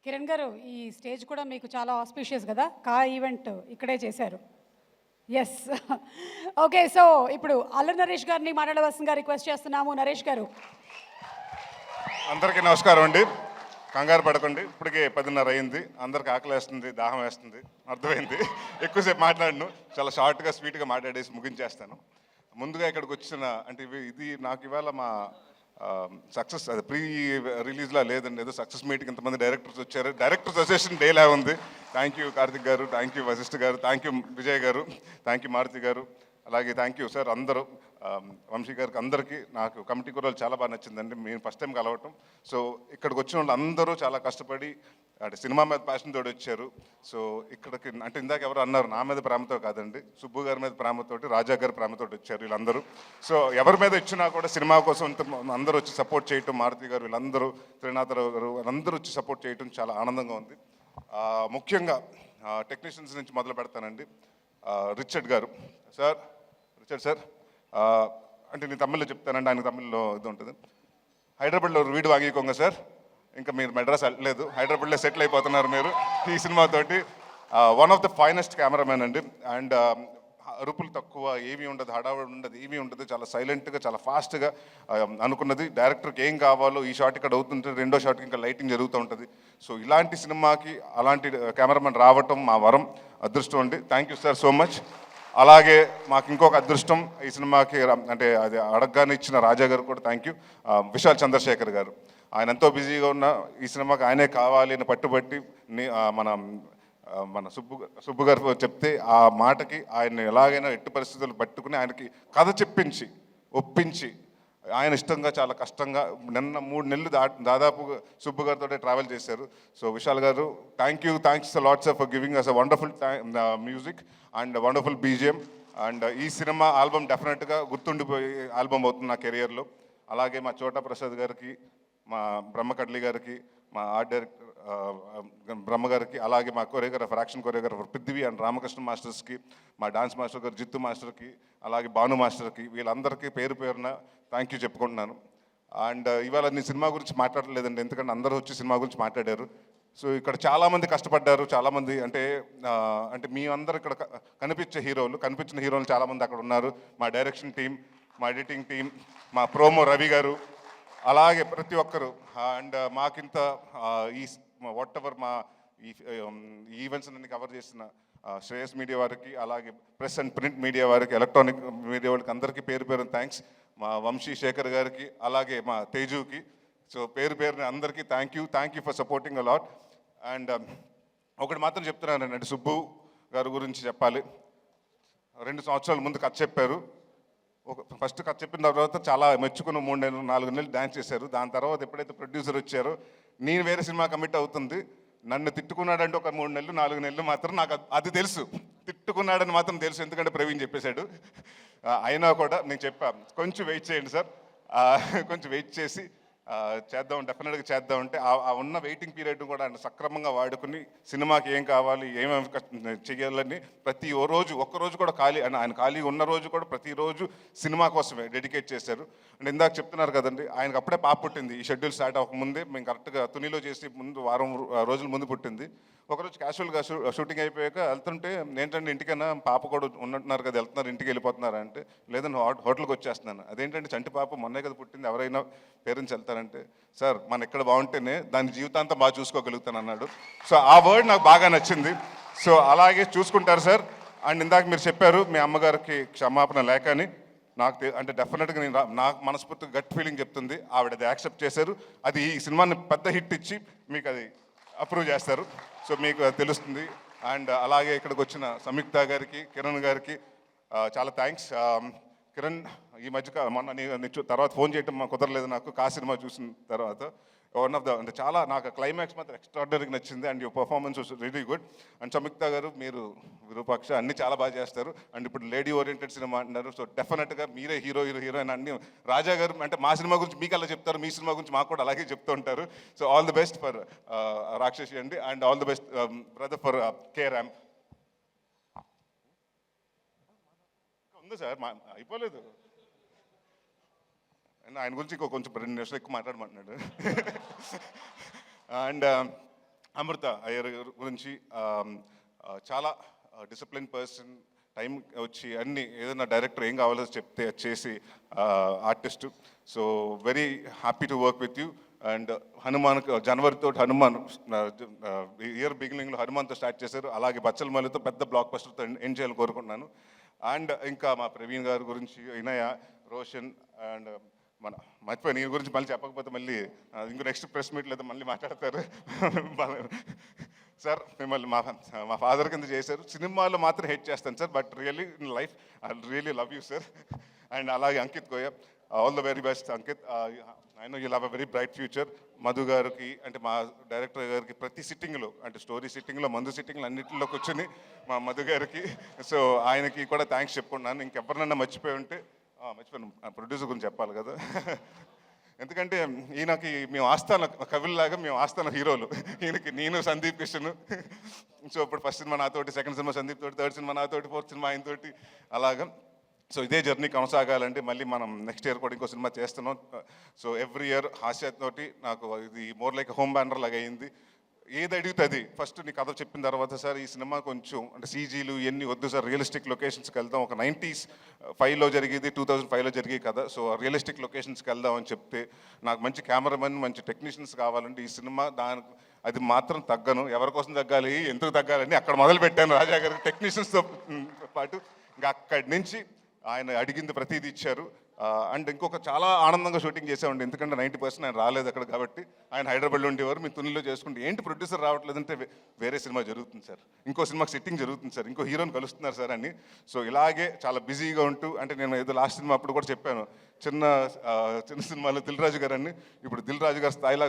కిరణ్ గారు, ఈ స్టేజ్ కూడా మీకు చాలా ఆస్పిషియస్ కదా, కా ఈవెంట్ ఇక్కడే చేశారు. ఎస్. ఓకే, సో ఇప్పుడు అల్లరి నరేష్ గారిని మాట్లాడవలసిందిగా రిక్వెస్ట్ చేస్తున్నాము. నరేష్ గారు. అందరికీ నమస్కారం అండి. కంగారు పడకండి, ఇప్పటికే 10:30 అయింది. అందరికి ఆకలి వేస్తుంది, దాహం వేస్తుంది, అర్థమైంది. ఎక్కువసేపు మాట్లాడను, చాలా షార్ట్గా స్వీట్గా మాట్లాడేసి ముగించేస్తాను. ముందుగా ఇక్కడికి వచ్చిన అంటే ఇది నాకు ఇవాళ మా సక్సెస్ అది ప్రీ రిలీజ్లా లేదండి, ఏదో సక్సెస్ మీట్కి ఇంతమంది డైరెక్టర్స్ వచ్చారు. డైరెక్టర్స్ అసోసియేషన్ డేలా ఉంది. థ్యాంక్ యూ కార్తిక్ గారు, థ్యాంక్ యూ వశిష్ఠ గారు, థ్యాంక్ యూ విజయ్ గారు, థ్యాంక్ యూ మారుతి గారు, అలాగే థ్యాంక్ యూ సార్ అందరూ, వంశీ గారికి, అందరికీ. నాకు కమిటీ కుర్రాలు చాలా బాగా నచ్చిందండి, మేము ఫస్ట్ టైం కలవటం. సో ఇక్కడికి వచ్చిన వాళ్ళు అందరూ చాలా కష్టపడి అంటే సినిమా మీద ప్యాషన్ తోటి వచ్చారు. సో ఇక్కడికి అంటే ఇందాక ఎవరు అన్నారు, నా మీద ప్రేమతో కాదండి, సుబ్బు గారి మీద ప్రేమతోటి, రాజా గారి ప్రేమతోటి వచ్చారు వీళ్ళందరూ. సో ఎవరి మీద ఇచ్చినా కూడా సినిమా కోసం అందరూ వచ్చి సపోర్ట్ చేయటం, మారుతి గారు వీళ్ళందరూ, త్రినాథరావు గారు వాళ్ళందరూ వచ్చి సపోర్ట్ చేయటం చాలా ఆనందంగా ఉంది. ముఖ్యంగా టెక్నీషియన్స్ నుంచి మొదలు పెడతానండి. రిచర్డ్ గారు సార్, రిచర్డ్ సార్ అంటే నేను తమిళ్లో చెప్తానండి, ఆయన తమిళ్లో ఇది ఉంటుంది. హైదరాబాద్లో వీడు వాంగికోంగ సార్, ఇంకా మీరు మెడ్రాస్ వెళ్ళలేదు, హైదరాబాద్లో సెటిల్ అయిపోతున్నారు మీరు ఈ సినిమాతోటి. One of the finest cameramen అండి. అండ్ అరుపులు తక్కువ, ఏమీ ఉండదు, హడావుడి ఉండదు, ఏమీ ఉండదు, చాలా సైలెంట్గా, చాలా ఫాస్ట్గా అనుకున్నది. డైరెక్టర్కి ఏం కావాలో ఈ షాట్ ఇక్కడ అవుతుంటే రెండో షాట్కి ఇంకా లైటింగ్ జరుగుతూ ఉంటుంది. సో ఇలాంటి సినిమాకి అలాంటి కెమెరామెన్ రావటం మా వరం, అదృష్టం అండి. Thank you sir so much. అలాగే మాకు ఇంకొక అదృష్టం ఈ సినిమాకి అంటే అది అడగగానే ఇచ్చిన రాజా గారు కూడా థ్యాంక్ యూ. విశాల్ చంద్రశేఖర్ గారు, ఆయన ఎంతో బిజీగా ఉన్న ఈ సినిమాకి ఆయనే కావాలి అని పట్టుబట్టి మన సుబ్బు గారు చెప్తే ఆ మాటకి ఆయన ఎలాగైనా ఎట్టి పరిస్థితులు పట్టుకుని ఆయనకి కథ చెప్పించి ఒప్పించి ఆయన ఇష్టంగా చాలా కష్టంగా నిన్న 3 నెలలు దాదాపు సుబ్బు గారితో ట్రావెల్ చేశారు. సో విశాల్ గారు thanks lots for giving us a wonderful music and wonderful BGM. And ఈ సినిమా ఆల్బమ్ డెఫినెట్గా గుర్తుండిపోయే ఆల్బమ్ అవుతుంది నా కెరియర్లో. అలాగే మా చోటా ప్రసాద్ గారికి, మా బ్రహ్మకడ్లి గారికి, మా ఆర్ట్ డైరెక్టర్ బ్రహ్మ గారికి, అలాగే మా choreographer, action choreographer Prithvi and Ramakrishna మాస్టర్స్కి, మా డాన్స్ మాస్టర్ గారు జిత్తు మాస్టర్కి, అలాగే భాను మాస్టర్కి, వీళ్ళందరికీ పేరు పేరున థ్యాంక్ యూ చెప్పుకుంటున్నాను. అండ్ ఇవాళ నేను సినిమా గురించి మాట్లాడలేదండి, ఎందుకంటే అందరూ వచ్చి సినిమా గురించి మాట్లాడారు. సో ఇక్కడ చాలామంది కష్టపడ్డారు, చాలామంది అంటే మీ అందరు ఇక్కడ కనిపించిన హీరోలు చాలామంది అక్కడ ఉన్నారు. మా డైరెక్షన్ టీం, మా ఎడిటింగ్ టీం, మా ప్రోమో రవి గారు, అలాగే ప్రతి ఒక్కరు. అండ్ మాకింత ఈ వాట్ ఎవర్ మా ఈ ఈవెంట్స్ అన్ని కవర్ చేసిన శ్రేయస్ మీడియా వారికి, అలాగే ప్రెస్ అండ్ ప్రింట్ మీడియా వారికి, ఎలక్ట్రానిక్ మీడియా వాళ్ళకి అందరికీ పేరు పేరు థ్యాంక్స్. మా వంశీ శేఖర్ గారికి, అలాగే మా తేజుకి. సో పేరు పేరుని అందరికీ thank you for supporting a lot. And ఒకటి మాత్రం చెప్తున్నానండి, అంటే సుబ్బు గారి గురించి చెప్పాలి. 2 సంవత్సరాల ముందు కథ చెప్పారు. ఫస్ట్ కథ చెప్పిన తర్వాత చాలా మెచ్చుకుని 3 నెలలు 4 నెలలు డ్యాన్స్ చేశారు. దాని తర్వాత ఎప్పుడైతే ప్రొడ్యూసర్ వచ్చారో నేను వేరే సినిమా కమిట్ అవుతుంది, నన్ను తిట్టుకున్నాడంటే ఒక 3 నెలలు 4 నెలలు మాత్రం నాకు అది తెలుసు, తిట్టుకున్నాడని మాత్రం తెలుసు, ఎందుకంటే ప్రవీణ్ చెప్పేశాడు. అయినా కూడా నేను చెప్పాను, కొంచెం వెయిట్ చేయండి సార్, కొంచెం వెయిట్ చేసి చేద్దాం, డెఫినెట్గా చేద్దామంటే ఆ ఉన్న వెయిటింగ్ పీరియడ్ కూడా ఆయన సక్రమంగా వాడుకుని సినిమాకి ఏం కావాలి, ఏమేమి చేయాలని ప్రతి ఒక్కరోజు కూడా ఆయన ఖాళీ ఉన్న రోజు కూడా ప్రతిరోజు సినిమా కోసమే డెడికేట్ చేశారు. అంటే ఇందాక చెప్తున్నారు కదండి, ఆయనకు అప్పుడే పాప పుట్టింది, ఈ షెడ్యూల్ స్టార్ట్ అవ్వకముందే. మేము కరెక్ట్గా తునిలో చేసి వారం రోజుల ముందు పుట్టింది. ఒకరోజు క్యాజువల్గా షూటింగ్ అయిపోయాక వెళ్తుంటే, ఏంటంటే ఇంటికైనా పాప కూడా ఉన్నట్టున్నారు కదా, వెళ్తున్నారు ఇంటికి వెళ్ళిపోతున్నారు అంటే, లేదని హోటల్కి వచ్చేస్తున్నాను. అదేంటంటే చంటి పాప మొన్నే కదా పుట్టింది, ఎవరైనా పేరెంట్స్ వెళ్తారంటే, సార్ మన ఎక్కడ బాగుంటేనే దాని జీవితాంతం బాగా చూసుకోగలుగుతాను అన్నాడు. సో ఆ వర్డ్ నాకు బాగా నచ్చింది. సో అలాగే చూసుకుంటారు సార్. అండ్ ఇందాక మీరు చెప్పారు మీ అమ్మగారికి క్షమాపణ లేకని, అంటే డెఫినెట్గా నాకు మనస్ఫూర్తిగా గట్ ఫీలింగ్ చెప్తుంది, ఆవిడ అది యాక్సెప్ట్ చేశారు. అది ఈ సినిమాని పెద్ద హిట్ ఇచ్చి మీకు అది అప్రూవ్ చేస్తారు. సో మీకు తెలుస్తుంది. అండ్ అలాగే ఇక్కడికి వచ్చిన సంయుక్త గారికి, కిరణ్ గారికి చాలా థ్యాంక్స్. కిరణ్ ఈ మధ్య మొన్న తర్వాత ఫోన్ చేయటం కుదరలేదు నాకు, సినిమా చూసిన తర్వాత. వన్ ఆఫ్ ద అంటే చాలా నాకు క్లైమాక్స్ మాత్రం ఎక్స్ట్రాడినరీగా నచ్చింది. And your performance was really good. And Samyuktha గారు, మీరు విరూపాక్ష అన్నీ చాలా బాగా చేస్తారు. అండ్ ఇప్పుడు లేడీ ఓరియంటెడ్ సినిమా అంటున్నారు. సో డెఫినెట్గా మీరే హీరోయిన్ అన్ని. రాజా గారు అంటే మా సినిమా గురించి మీకు అలా చెప్తారు, మీ సినిమా గురించి మాకు కూడా అలాగే చెప్తూ ఉంటారు. So all the best for రాక్షసి అండి. And all the best brother for K ramp. ఉంది సార్, అయిపోలేదు. ఆయన గురించి కొంచెం 2 నిమిషాలు ఎక్కువ మాట్లాడమంటున్నాడు. అండ్ అమృత అయ్యర్ గురించి చాలా డిసిప్లిన్ పర్సన్, టైం వచ్చి అన్ని ఏదైనా డైరెక్టర్ ఏం కావాలో చెప్తే అది చేసి artist. So very happy to work with you. And Hanuman జనవరితో హనుమాన్ ఇయర్ బిగినింగ్లో హనుమాన్తో స్టార్ట్ చేశారు, అలాగే బచ్చల మల్లితో పెద్ద బ్లాక్ బస్టర్తో ఎండ్ చేయాలని కోరుకుంటున్నాను. అండ్ ఇంకా మా ప్రవీణ్ గారి గురించి, వినయ, రోషన్ అండ్ మన మర్చిపోయి నీ గురించి మళ్ళీ చెప్పకపోతే మళ్ళీ ఇంకో నెక్స్ట్ ప్రెస్ మీట్ లేదా మళ్ళీ మాట్లాడతారు. సార్ మిమ్మల్ని మా ఫాదర్ కింద చేశారు. సినిమాలో మాత్రం హెట్ చేస్తాను sir, but really in life I really love you sir. And అలాగే Ankit Goya, all the very best Ankit. I know you'll have a very bright future. Madhu గారికి అంటే మా డైరెక్టర్ గారికి ప్రతి సిట్టింగ్లో అంటే స్టోరీ సిట్టింగ్లో, మందు సిట్టింగ్లో అన్నింటిలో కూర్చొని మా మధు గారికి, సో ఆయనకి కూడా థ్యాంక్స్ చెప్పుకున్నాను. ఇంకెవరినన్నా మర్చిపోయి ఉంటే మర్చిపోయాను, ప్రొడ్యూసర్ గురించి చెప్పాలి కదా. ఎందుకంటే ఈయనకి మేము ఆస్థాన కవుల్లాగా, మేము ఆస్థాన హీరోలు. ఈయనకి నేను సందీప్ కిషన్. సో ఇప్పుడు ఫస్ట్ సినిమా నాతోటి, సెకండ్ సినిమా సందీప్ తోటి, థర్డ్ సినిమా నాతోటి, ఫోర్త్ సినిమా ఆయనతోటి అలాగా. సో ఇదే జర్నీ కొనసాగాలంటే మళ్ళీ మనం నెక్స్ట్ ఇయర్ కూడా ఇంకో సినిమా చేస్తున్నాం. సో ఎవ్రీ ఇయర్ హాస్యతోటి నాకు ఇది మోర్ లైక్ హోమ్ బ్యానర్ లాగా అయింది. ఏది అడిగితే అది ఫస్ట్ నీ కథ చెప్పిన తర్వాత, సార్ ఈ సినిమా కొంచెం అంటే సీజీలు ఇవన్నీ వద్దు సార్, రియలిస్టిక్ లొకేషన్స్కి వెళ్దాం, ఒక 95లో జరిగేది 2005లో జరిగే కదా, సో రియలిస్టిక్ లొకేషన్స్కి వెళ్దాం అని చెప్తే, నాకు మంచి కెమెరామెన్, మంచి టెక్నీషియన్స్ కావాలంటే ఈ సినిమా దానికి అది మాత్రం తగ్గను. ఎవరి కోసం తగ్గాలి, ఎందుకు తగ్గాలని అక్కడ మొదలు పెట్టాను రాజా గారి టెక్నీషియన్స్తో పాటు. ఇంకా అక్కడి నుంచి ఆయన అడిగింది ప్రతిదీ ఇచ్చారు. అండ్ ఇంకొక చాలా ఆనందంగా షూటింగ్ చేసామండి, ఎందుకంటే 90% ఆయన రాలేదు అక్కడ కాబట్టి. ఆయన హైదరాబాద్లో ఉండేవారు, మీ తునిలో చేసుకుంటే ఏంటి ప్రొడ్యూసర్ రావట్లేదంటే వేరే సినిమా జరుగుతుంది సార్, ఇంకో సినిమాకి సిట్టింగ్ జరుగుతుంది సార్, ఇంకో హీరోని కలుస్తున్నారు సార్ అని. సో ఇలాగే చాలా బిజీగా ఉంటూ, అంటే నేను ఏదో లాస్ట్ సినిమా అప్పుడు కూడా చెప్పాను, చిన్న సినిమాలో దిల్ రాజు గారు అని, ఇప్పుడు దిల్ రాజు గారి స్థాయిలో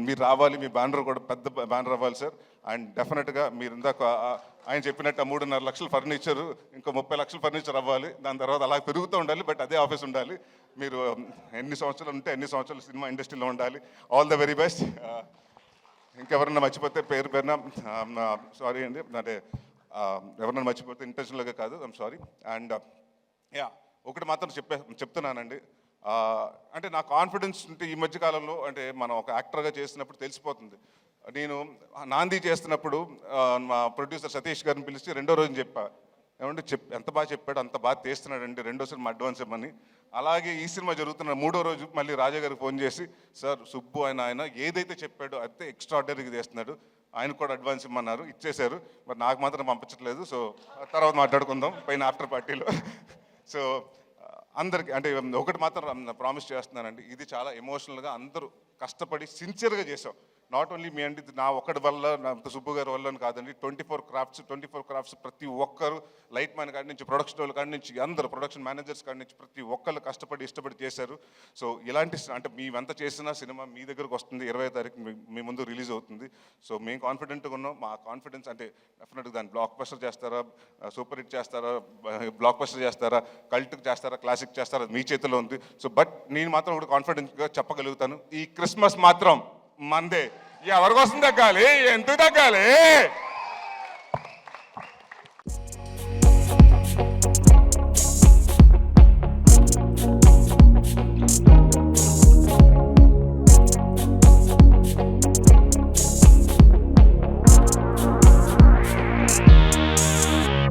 మీరు రావాలి, మీ బ్యానర్ కూడా పెద్ద బ్యానర్ అవ్వాలి సార్. అండ్ డెఫినెట్గా మీరు ఇందాక ఆయన చెప్పినట్టు 3.5 లక్షల ఫర్నిచర్, ఇంకో 30 లక్షల ఫర్నిచర్ అవ్వాలి, దాని తర్వాత అలా పెరుగుతూ ఉండాలి, బట్ అదే ఆఫీస్ ఉండాలి. మీరు ఎన్ని సంవత్సరాలు ఉంటే ఎన్ని సంవత్సరాలు సినిమా ఇండస్ట్రీలో ఉండాలి. All the very best. ఇంకెవరన్నా మర్చిపోతే పేరు పేరున సారీ అండి, అంటే ఎవరన్నా మర్చిపోతే ఇంటెన్షనల్గా కాదు, ఐమ్ సారీ. అండ్ యా ఒకటి మాత్రం చెప్తున్నానండి, అంటే నా కాన్ఫిడెన్స్ ఉంటే ఈ మధ్యకాలంలో, అంటే మనం ఒక యాక్టర్గా చేసినప్పుడు తెలిసిపోతుంది. నేను నాంది చేస్తున్నప్పుడు మా ప్రొడ్యూసర్ సతీష్ గారిని పిలిచి రెండో రోజు చెప్పా, ఏమంటే ఎంత బాగా చెప్పాడు, అంత బాగా తీస్తున్నాడండి, రెండో సినిమా అడ్వాన్స్ ఇవ్వమని. అలాగే ఈ సినిమా జరుగుతున్న మూడో రోజు మళ్ళీ రాజా గారికి ఫోన్ చేసి, సార్ సుబ్బు ఆయన ఏదైతే చెప్పాడో అయితే ఎక్స్ట్రాడినరీగా తీస్తున్నాడు, ఆయన కూడా అడ్వాన్స్ ఇమ్మన్నారు, ఇచ్చేశారు, మరి నాకు మాత్రం పంపించట్లేదు. సో తర్వాత మాట్లాడుకుందాం పైన ఆఫ్టర్ పార్టీలో. సో అందరికి అంటే ఒకటి మాత్రం ప్రామిస్ చేస్తున్నానండి, ఇది చాలా ఎమోషనల్గా అందరూ కష్టపడి సిన్సియర్గా చేసాం. నాట్ ఓన్లీ మీ అండి, నా ఒక్కడి వల్ల, నా సుబ్బు గారి వల్ల కాదండి, 24 క్రాఫ్ట్స్ ప్రతి ఒక్కరు, లైట్ మ్యాన్ కాడి నుంచి, ప్రొడక్షన్ వాళ్ళ కాడి నుంచి, అందరూ ప్రొడక్షన్ మేనేజర్స్ కాడి నుంచి ప్రతి ఒక్కరు కష్టపడి ఇష్టపడి చేశారు. సో ఇలాంటి అంటే మేమెంత చేసినా సినిమా మీ దగ్గరకు వస్తుంది, 20వ తారీఖు మీ ముందు రిలీజ్ అవుతుంది. సో మేము కాన్ఫిడెంట్గా ఉన్నాం. మా కాన్ఫిడెన్స్ అంటే డెఫినెట్గా దాన్ని బ్లాక్ బస్టర్ చేస్తారా, సూపర్ హిట్ చేస్తారా, బ్లాక్ బస్టర్ చేస్తారా, కల్ట్కి చేస్తారా, క్లాసిక్ చేస్తారా, మీ చేతిలో ఉంది. సో బట్ నేను మాత్రం ఒకటి కాన్ఫిడెంట్గా చెప్పగలుగుతాను, ఈ క్రిస్మస్ మాత్రం మందే. ఎవరి కోసం తగ్గాలి, ఎందుకు తగ్గాలి?